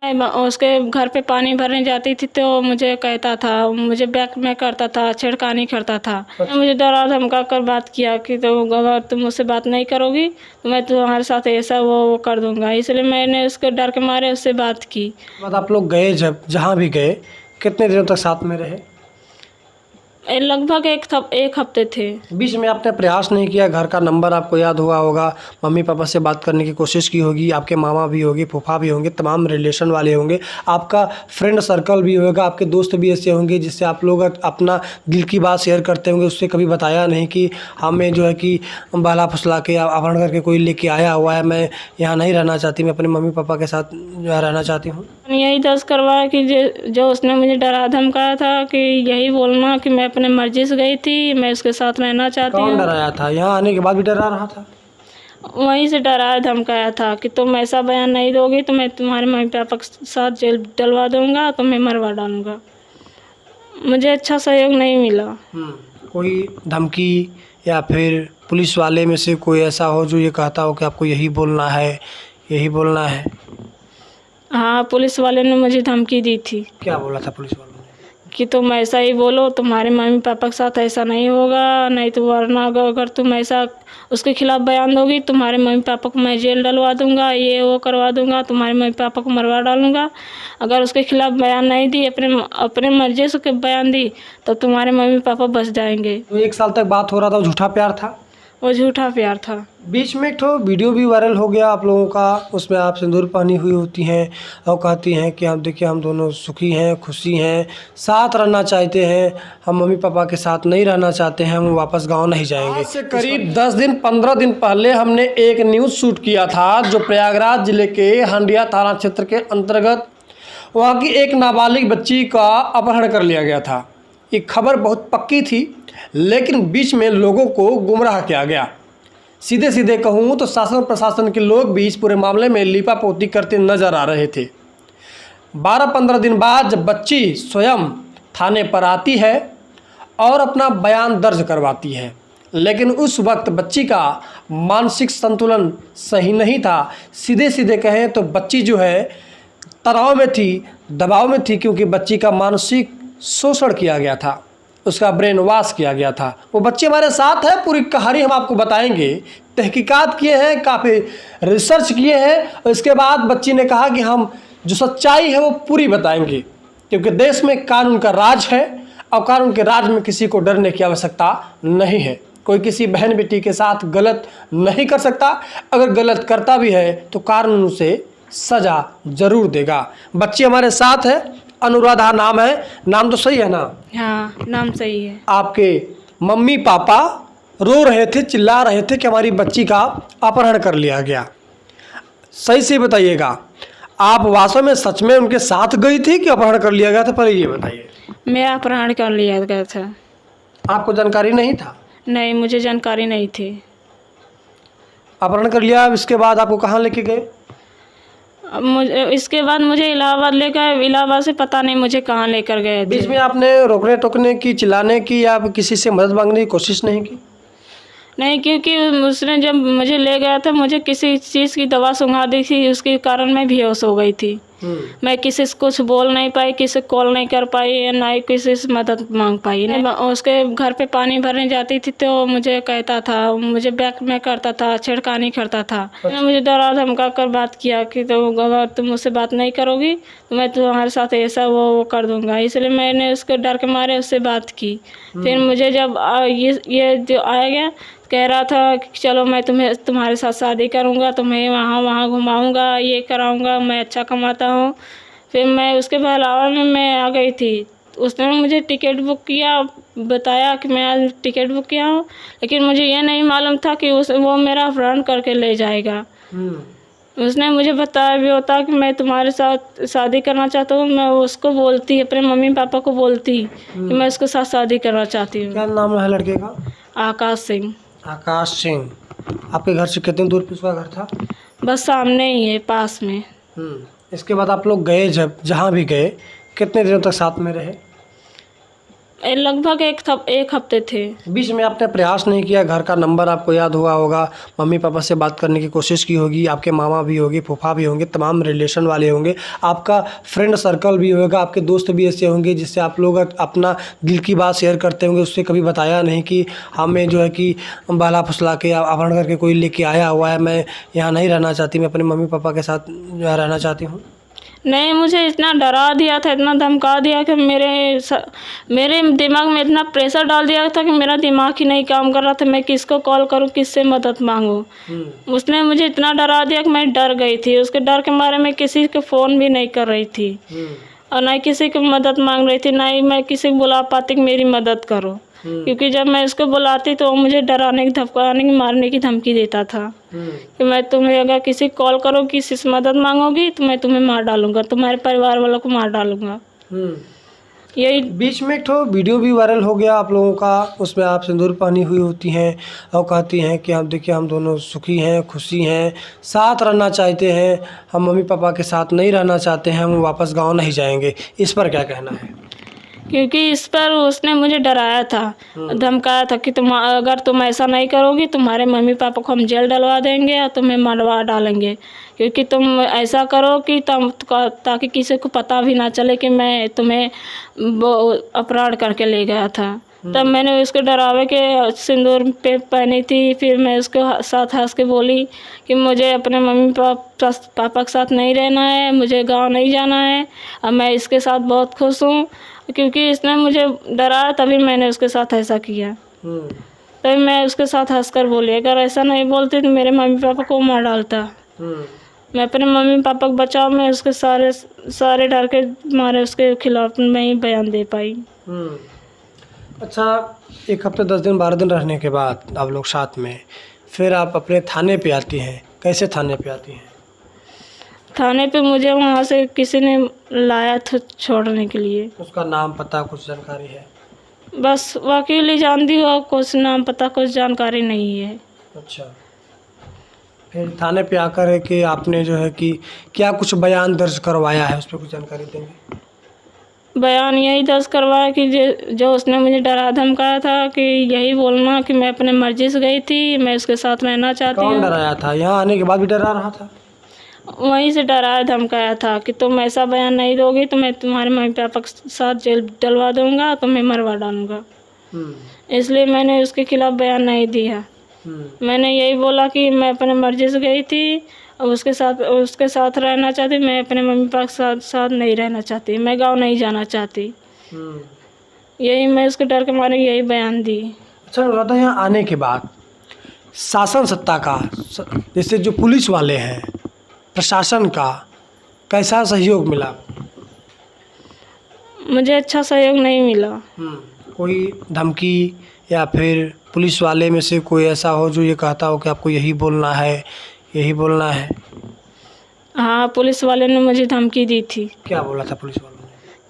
मैं उसके घर पे पानी भरने जाती थी तो मुझे कहता था, मुझे बैक में करता था, छेड़खानी करता था। मुझे डरा धमका कर बात किया कि तो अगर तुम मुझसे बात नहीं करोगी तो मैं तुम्हारे साथ ऐसा वो कर दूंगा। इसलिए मैंने उसके डर के मारे उससे बात की। बाद आप लोग गए, जब जहाँ भी गए कितने दिनों तक साथ में रहे? लगभग एक हफ्ते थे। बीच में आपने प्रयास नहीं किया? घर का नंबर आपको याद हुआ होगा, मम्मी पापा से बात करने की कोशिश की होगी, आपके मामा भी होगी, फूफा भी होंगे, तमाम रिलेशन वाले होंगे, आपका फ्रेंड सर्कल भी होगा, आपके दोस्त भी ऐसे होंगे जिससे आप लोग अपना दिल की बात शेयर करते होंगे। उससे कभी बताया नहीं कि हमें जो है कि बहला फुसला के अपहरण करके कोई लेके आया हुआ है, मैं यहाँ नहीं रहना चाहती, मैं अपने मम्मी पापा के साथ जो है रहना चाहती हूँ? यही दर्ज करवाया कि जो उसने मुझे डरा धमकाया था कि यही बोलना कि मैं अपने मर्जी से गई थी, मैं उसके साथ रहना चाहती कौन हूँ। डराया था? यहाँ आने के बाद भी डरा रहा था? वहीं से डराया धमकाया था कि तुम ऐसा बयान नहीं दोगी तो मैं तुम्हारे मम्मी पापा के साथ जेल डलवा दूंगा, तुम्हें मरवा डालूंगा। मुझे अच्छा सहयोग नहीं मिला। कोई धमकी या फिर पुलिस वाले में से कोई ऐसा हो जो ये कहता हो कि आपको यही बोलना है, यही बोलना है? हाँ, पुलिस वाले ने मुझे धमकी दी थी क्या बोला था पुलिस वालों ने? कि तुम ऐसा ही बोलो, तुम्हारे मम्मी पापा के साथ ऐसा नहीं होगा, नहीं तो वरना अगर तुम ऐसा उसके खिलाफ बयान दोगी तुम्हारे मम्मी पापा को मैं जेल डलवा दूंगा, ये वो करवा दूंगा, तुम्हारे मम्मी पापा को मरवा डालूंगा। अगर उसके खिलाफ बयान नहीं दी, अपने मर्जी से बयान दी तो तुम्हारे मम्मी पापा बच जाएंगे। तो 1 साल तक बात हो रहा था, वो झूठा प्यार था? वो झूठा प्यार था। बीच में एक तो वीडियो भी वायरल हो गया आप लोगों का, उसमें आप सिंदूर पहनी हुई होती हैं और कहती हैं कि हम देखिए हम दोनों सुखी हैं, खुशी हैं, साथ रहना चाहते हैं, हम मम्मी पापा के साथ नहीं रहना चाहते हैं, हम वापस गांव नहीं जाएंगे। आज से करीब 10 दिन 15 दिन पहले हमने एक न्यूज़ शूट किया था जो प्रयागराज जिले के हंडिया थाना क्षेत्र के अंतर्गत वहाँ की एक नाबालिग बच्ची का अपहरण कर लिया गया था। ये खबर बहुत पक्की थी लेकिन बीच में लोगों को गुमराह किया गया। सीधे सीधे कहूँ तो शासन प्रशासन के लोग भी इस पूरे मामले में लीपापोती करते नजर आ रहे थे। 12-15 दिन बाद जब बच्ची स्वयं थाने पर आती है और अपना बयान दर्ज करवाती है, लेकिन उस वक्त बच्ची का मानसिक संतुलन सही नहीं था। सीधे सीधे कहें तो बच्ची जो है तनाव में थी, दबाव में थी, क्योंकि बच्ची का मानसिक शोषण किया गया था, उसका ब्रेन वॉश किया गया था। वो बच्चे हमारे साथ है, पूरी कहानी हम आपको बताएंगे। तहकीकात किए हैं, काफ़ी रिसर्च किए हैं और इसके बाद बच्ची ने कहा कि हम जो सच्चाई है वो पूरी बताएंगे, क्योंकि देश में कानून का राज है और कानून के राज में किसी को डरने की आवश्यकता नहीं है। कोई किसी बहन बेटी के साथ गलत नहीं कर सकता, अगर गलत करता भी है तो कानून उसे सजा जरूर देगा। बच्ची हमारे साथ है, अनुराधा नाम है, नाम तो सही है ना? हाँ, नाम सही है। आपके मम्मी पापा रो रहे थे, चिल्ला रहे थे कि हमारी बच्ची का अपहरण कर लिया गया। सही से बताइएगा, आप वास्तव में सच में उनके साथ गई थी कि अपहरण कर लिया गया था? पहले ये बताइए। मेरा अपहरण कर लिया गया था। आपको जानकारी नहीं था? नहीं, मुझे जानकारी नहीं थी। अपहरण कर लिया, इसके बाद आपको कहाँ लेके गए? मुझे इसके बाद मुझे इलाहाबाद लेकर, इलाहाबाद से पता नहीं मुझे कहाँ लेकर गए थे। बीच में आपने रोकने टोकने की, चिल्लाने की या किसी से मदद मांगने की कोशिश नहीं की? नहीं, क्योंकि उसने जब मुझे ले गया था मुझे किसी चीज़ की दवा सुंघा दी थी, उसके कारण मैं बेहोश हो गई थी। मैं किसी से कुछ बोल नहीं पाई, किसी को कॉल नहीं कर पाई, ना ही किसी से मदद मांग पाई। उसके घर पे पानी भरने जाती थी तो मुझे कहता था, मुझे बैक में करता था, छेड़खानी करता था। मुझे डरा धमका कर बात किया कि तो अगर तुम मुझसे बात नहीं करोगी तो मैं तुम्हारे साथ ऐसा वो कर दूंगा। इसलिए मैंने उसके डर के मारे उससे बात की। फिर मुझे जब ये जो आया गया, कह रहा था कि चलो मैं तुम्हारे साथ शादी करूँगा, तुम्हें वहाँ घुमाऊँगा, ये कराऊँगा, मैं अच्छा कमाता हूँ। फिर मैं उसके बहलावे में मैं आ गई थी। उसने मुझे टिकट बुक किया, बताया कि मैं आज टिकट बुक किया हूँ, लेकिन मुझे ये नहीं मालूम था कि वो मेरा अपहरण करके ले जाएगा। उसने मुझे बताया भी होता कि मैं तुम्हारे साथ शादी करना चाहता हूँ, मैं उसको बोलती, अपने मम्मी पापा को बोलती कि मैं उसके साथ शादी करना चाहती हूँ। क्या नाम है लड़के का? आकाश सिंह। आकाश सिंह। आपके घर से कितनी दूर पे उसका घर था? बस सामने ही है, पास में। इसके बाद आप लोग गए, जब जहाँ भी गए कितने दिनों तक साथ में रहे? लगभग एक हफ्ते थे। बीच में आपने प्रयास नहीं किया? घर का नंबर आपको याद हुआ होगा, मम्मी पापा से बात करने की कोशिश की होगी, आपके मामा भी होंगे, फूफा भी होंगे, तमाम रिलेशन वाले होंगे, आपका फ्रेंड सर्कल भी होगा, आपके दोस्त भी ऐसे होंगे जिससे आप लोग अपना दिल की बात शेयर करते होंगे। उससे कभी बताया नहीं कि हमें जो है कि बाला फुसला के अपहरण करके कोई लेके आया हुआ है, मैं यहाँ नहीं रहना चाहती, मैं अपने मम्मी पापा के साथ रहना चाहती हूँ? नहीं, मुझे इतना डरा दिया था, इतना धमका दिया कि मेरे दिमाग में इतना प्रेशर डाल दिया था कि मेरा दिमाग ही नहीं काम कर रहा था। मैं किसको कॉल करूं, किससे मदद मांगूं। उसने मुझे इतना डरा दिया कि मैं डर गई थी। उसके डर के मारे मैं किसी को फ़ोन भी नहीं कर रही थी और ना ही किसी की मदद मांग रही थी, ना ही मैं किसी को बुला पाती कि मेरी मदद करो। क्योंकि जब मैं उसको बुलाती तो वो मुझे डराने की, धमकाने की, मारने की धमकी देता था कि मैं तुम्हें अगर किसी कॉल करो, किसी से मदद मांगोगी तो मैं तुम्हें मार डालूंगा, तुम्हारे परिवार वालों को मार डालूंगा। यही बीच में एक तो वीडियो भी वायरल हो गया आप लोगों का, उसमें आप सिंदूर पहनी हुई होती हैं और कहती हैं कि आप देखिए हम दोनों सुखी हैं, खुशी हैं, साथ रहना चाहते हैं, हम मम्मी पापा के साथ नहीं रहना चाहते हैं, हम वापस गांव नहीं जाएंगे। इस पर क्या कहना है? क्योंकि इस पर उसने मुझे डराया था, धमकाया था कि अगर तुम ऐसा नहीं करोगी तुम्हारे मम्मी पापा को हम जेल डलवा देंगे या तुम्हें मरवा डालेंगे। क्योंकि तुम ऐसा करो कि ताकि किसी को पता भी ना चले कि मैं तुम्हें वो अपराध करके ले गया था। तब मैंने उसको डरावे के सिंदूर पे पहनी थी। फिर मैं उसको साथ हंस के बोली कि मुझे अपने मम्मी पापा के साथ नहीं रहना है, मुझे गांव नहीं जाना है, अब मैं इसके साथ बहुत खुश हूँ। क्योंकि इसने मुझे डराया तभी मैंने उसके साथ ऐसा किया। तभी मैं उसके साथ हंसकर बोली, अगर ऐसा नहीं बोलती तो मेरे मम्मी पापा को मार डालता। मैं अपने मम्मी पापा को बचाव में उसके सारे डर के मारे उसके खिलाफ नहीं बयान दे पाई। अच्छा, 1 हफ्ते 10 दिन 12 दिन रहने के बाद आप लोग साथ में, फिर आप अपने थाने पे आती हैं। कैसे थाने पे आती हैं? थाने पे मुझे वहाँ से किसी ने लाया था छोड़ने के लिए। उसका नाम पता कुछ जानकारी है? बस वकील ही जानती हो, कुछ नाम पता कुछ जानकारी नहीं है। अच्छा, फिर थाने पे आकर है कि आपने जो है कि क्या कुछ बयान दर्ज करवाया है, उस पर कुछ जानकारी देंगे? बयान यही दर्ज करवाया कि जो उसने मुझे डरा धमकाया था कि यही बोलना कि मैं अपने मर्जी से गई थी, मैं उसके साथ रहना चाहती हूँ। कौन डराया था? यहाँ आने के बाद भी डरा रहा था? वहीं से डराया धमकाया था कि तुम ऐसा बयान नहीं दोगी तो मैं तुम्हारे मम्मी पापा के साथ जेल डलवा दूंगा, तुम्हें मरवा डालूंगा। इसलिए मैंने उसके खिलाफ बयान नहीं दिया। मैंने यही बोला कि मैं अपने मर्जी से गई थी और उसके साथ रहना चाहती, मैं अपने मम्मी पापा के साथ नहीं रहना चाहती, मैं गांव नहीं जाना चाहती। यही मैं उसके डर के मारे यही बयान दी। अच्छा अनुराधा, यहाँ आने के बाद शासन सत्ता का, जैसे जो पुलिस वाले हैं, प्रशासन का कैसा सहयोग मिला? मुझे अच्छा सहयोग नहीं मिला। कोई धमकी या फिर पुलिस वाले में से कोई ऐसा हो जो ये कहता हो कि आपको यही बोलना है, यही बोलना है? हाँ, पुलिस वाले ने मुझे धमकी दी थी। क्या बोला था पुलिस वालों ने?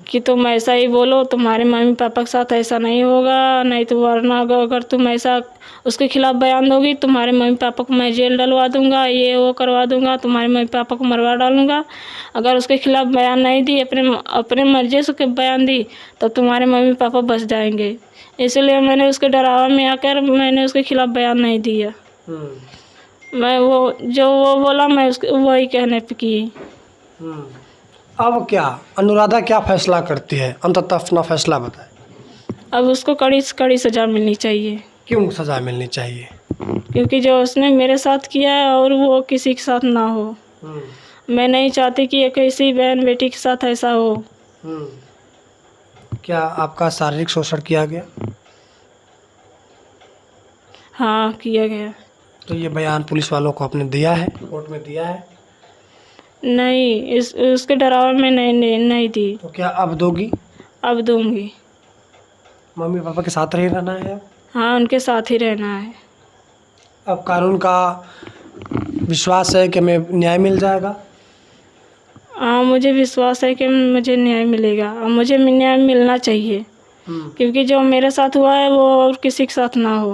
कि तुम ऐसा ही बोलो, तुम्हारे मम्मी पापा के साथ ऐसा नहीं होगा, नहीं तो वरना अगर तुम ऐसा उसके खिलाफ बयान दोगी तुम्हारे मम्मी पापा को मैं जेल डलवा दूंगा, ये वो करवा दूंगा, तुम्हारे मम्मी पापा को मरवा डालूंगा। अगर उसके खिलाफ बयान नहीं दी, अपने मर्जी से बयान दी तो तुम्हारे मम्मी पापा बच जाएंगे। इसलिए मैंने उसके डरावा में आकर मैंने उसके खिलाफ बयान नहीं दिया। मैं वो बोला मैं वही कहने पे की। अब क्या अनुराधा क्या फैसला करती है? अंततः अपना फैसला बताए। अब उसको कड़ी से कड़ी सज़ा मिलनी चाहिए। क्यों सज़ा मिलनी चाहिए? क्योंकि जो उसने मेरे साथ किया है और वो किसी के साथ ना हो। मैं नहीं चाहती कि किसी बहन बेटी के साथ ऐसा हो। क्या आपका शारीरिक शोषण किया गया? हाँ, किया गया। तो ये बयान पुलिस वालों को आपने दिया है, कोर्ट में दिया है? नहीं, उसके डरावे में नहीं दी। तो क्या अब दोगी? अब दूंगी। मम्मी पापा के साथ ही रहना है? हाँ, उनके साथ ही रहना है। अब कानून का विश्वास है कि हमें न्याय मिल जाएगा? हाँ, मुझे विश्वास है कि मुझे न्याय मिलेगा और मुझे न्याय मिलना चाहिए। क्योंकि जो मेरे साथ हुआ है वो और किसी के साथ ना हो।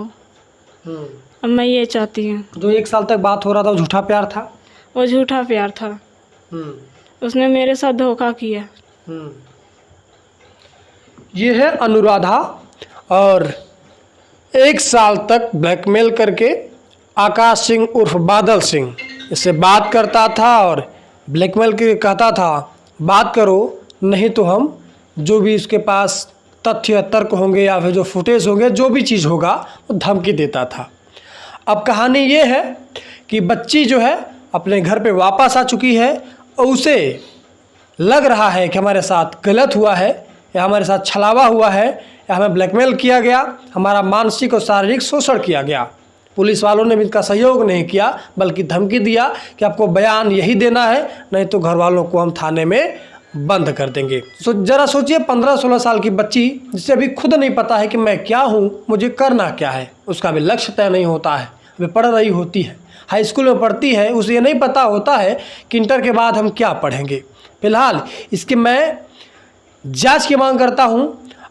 अब मैं ये चाहती हूँ। जो 1 साल तक बात हो रहा था वो झूठा प्यार था? वो झूठा प्यार था। उसने मेरे साथ धोखा किया। ये है अनुराधा और 1 साल तक ब्लैकमेल करके आकाश सिंह उर्फ बादल सिंह इससे बात करता था और ब्लैकमेल के कहता था बात करो, नहीं तो हम जो भी इसके पास तथ्य तर्क होंगे या फिर जो फुटेज होंगे, जो भी चीज़ होगा वो धमकी देता था। अब कहानी ये है कि बच्ची जो है अपने घर पे वापस आ चुकी है और उसे लग रहा है कि हमारे साथ गलत हुआ है या हमारे साथ छलावा हुआ है या हमें ब्लैकमेल किया गया, हमारा मानसिक और शारीरिक शोषण किया गया। पुलिस वालों ने भी इनका सहयोग नहीं किया बल्कि धमकी दिया कि आपको बयान यही देना है, नहीं तो घर वालों को हम थाने में बंद कर देंगे। ज़रा सोचिए 15-16 साल की बच्ची जिसे अभी खुद नहीं पता है कि मैं क्या हूँ, मुझे करना क्या है, उसका भी लक्ष्य तय नहीं होता है, वे पढ़ रही होती है, हाई स्कूल में पढ़ती है, उसे ये नहीं पता होता है कि इंटर के बाद हम क्या पढ़ेंगे। फिलहाल इसकी मैं जांच की मांग करता हूं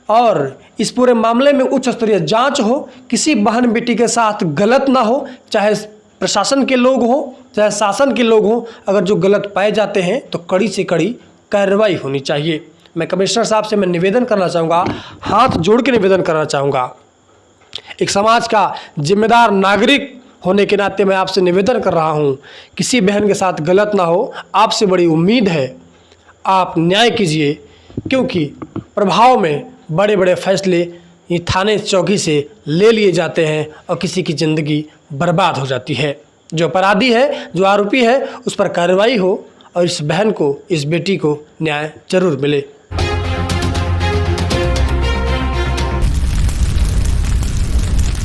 और इस पूरे मामले में उच्च स्तरीय जांच हो, किसी बहन बेटी के साथ गलत ना हो, चाहे प्रशासन के लोग हों चाहे शासन के लोग हों। अगर जो गलत पाए जाते हैं तो कड़ी से कड़ी कार्रवाई होनी चाहिए। मैं कमिश्नर साहब से मैं निवेदन करना चाहूँगा, हाथ जोड़ के निवेदन करना चाहूँगा, एक समाज का जिम्मेदार नागरिक होने के नाते मैं आपसे निवेदन कर रहा हूँ, किसी बहन के साथ गलत ना हो। आपसे बड़ी उम्मीद है, आप न्याय कीजिए, क्योंकि प्रभाव में बड़े बड़े फैसले ये थाने चौकी से ले लिए जाते हैं और किसी की ज़िंदगी बर्बाद हो जाती है। जो अपराधी है, जो आरोपी है, उस पर कार्रवाई हो और इस बहन को, इस बेटी को न्याय जरूर मिले।